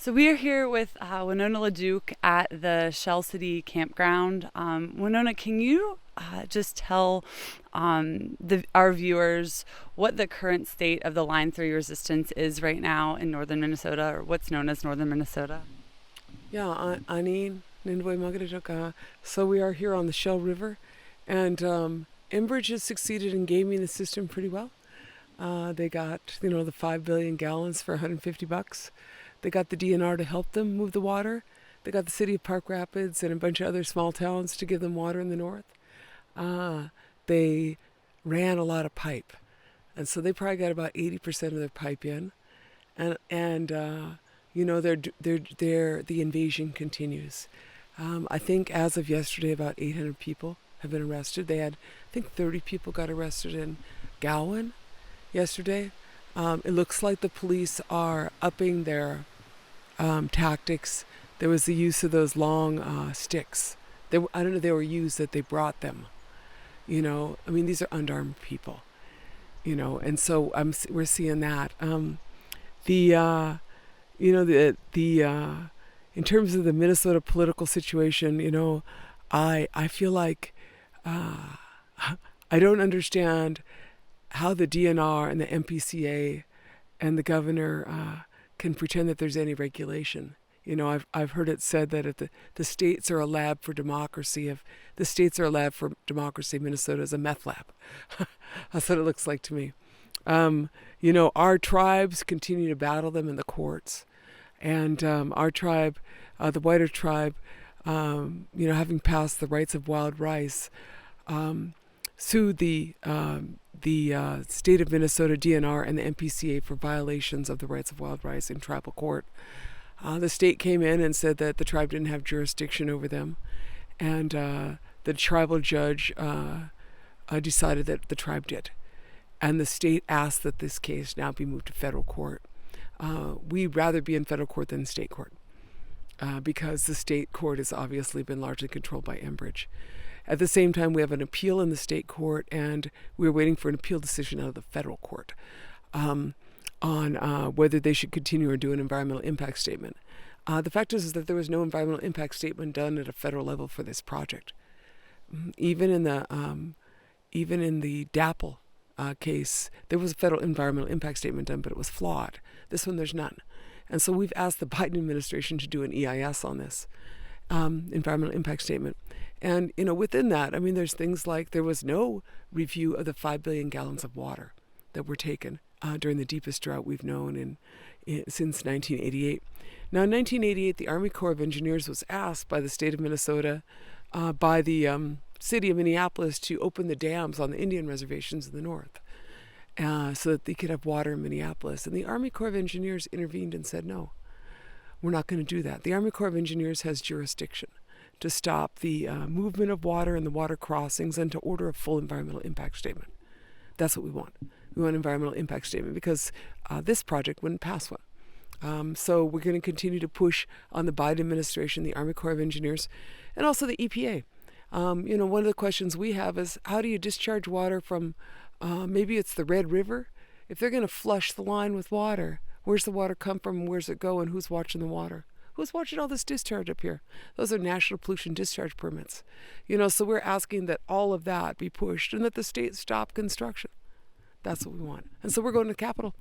So we are here with Winona LaDuke at the Shell City campground. Winona, can you just tell our viewers what the current state of the Line 3 resistance is right now in northern Minnesota, or what's known as northern Minnesota? Yeah, Ani, Nindway Magadajoka. So we are here on the Shell River, and Enbridge has succeeded in gaming the system pretty well. They got, the 5 billion gallons for $150. They got the DNR to help them move the water. They got the city of Park Rapids and a bunch of other small towns to give them water in the north. They ran a lot of pipe, and so they probably got about 80% of their pipe in, and the invasion continues. I think as of yesterday, about 800 people have been arrested. They had, I think, 30 people got arrested in Gowan yesterday. It looks like the police are upping their tactics. There was the use of those long sticks. I don't know if they were used, that they brought them. These are unarmed people. And so we're seeing that. In terms of the Minnesota political situation, I feel like I don't understand how the DNR and the MPCA and the governor can pretend that there's any regulation. I've heard it said that if the states are a lab for democracy, if the states are a lab for democracy, Minnesota is a meth lab. That's what it looks like to me. Our tribes continue to battle them in the courts. And our tribe, the Whiter tribe, having passed the rights of wild rice, sued the state of Minnesota DNR and the MPCA for violations of the rights of wild rice in tribal court. The state came in and said that the tribe didn't have jurisdiction over them, and the tribal judge decided that the tribe did. And the state asked that this case now be moved to federal court. We'd rather be in federal court than state court, because the state court has obviously been largely controlled by Enbridge. At the same time, we have an appeal in the state court, and we're waiting for an appeal decision out of the federal court on whether they should continue or do an environmental impact statement. The fact is that there was no environmental impact statement done at a federal level for this project. Even in the DAPL case, there was a federal environmental impact statement done, but it was flawed. This one, there's none. And so we've asked the Biden administration to do an EIS on this environmental impact statement. And, within that, there's things like there was no review of the 5 billion gallons of water that were taken during the deepest drought we've known since 1988. Now, in 1988, the Army Corps of Engineers was asked by the state of Minnesota, by the city of Minneapolis, to open the dams on the Indian reservations in the north so that they could have water in Minneapolis. And the Army Corps of Engineers intervened and said, no, we're not going to do that. The Army Corps of Engineers has jurisdiction to stop the movement of water and the water crossings and to order a full environmental impact statement. That's what we want. We want an environmental impact statement because this project wouldn't pass one. So we're going to continue to push on the Biden administration, the Army Corps of Engineers, and also the EPA. One of the questions we have is, how do you discharge water from, maybe it's the Red River? If they're going to flush the line with water, where's the water come from and where's it go and who's watching the water? Who's watching all this discharge up here? Those are national pollution discharge permits. So we're asking that all of that be pushed and that the state stop construction. That's what we want. And so we're going to the Capitol.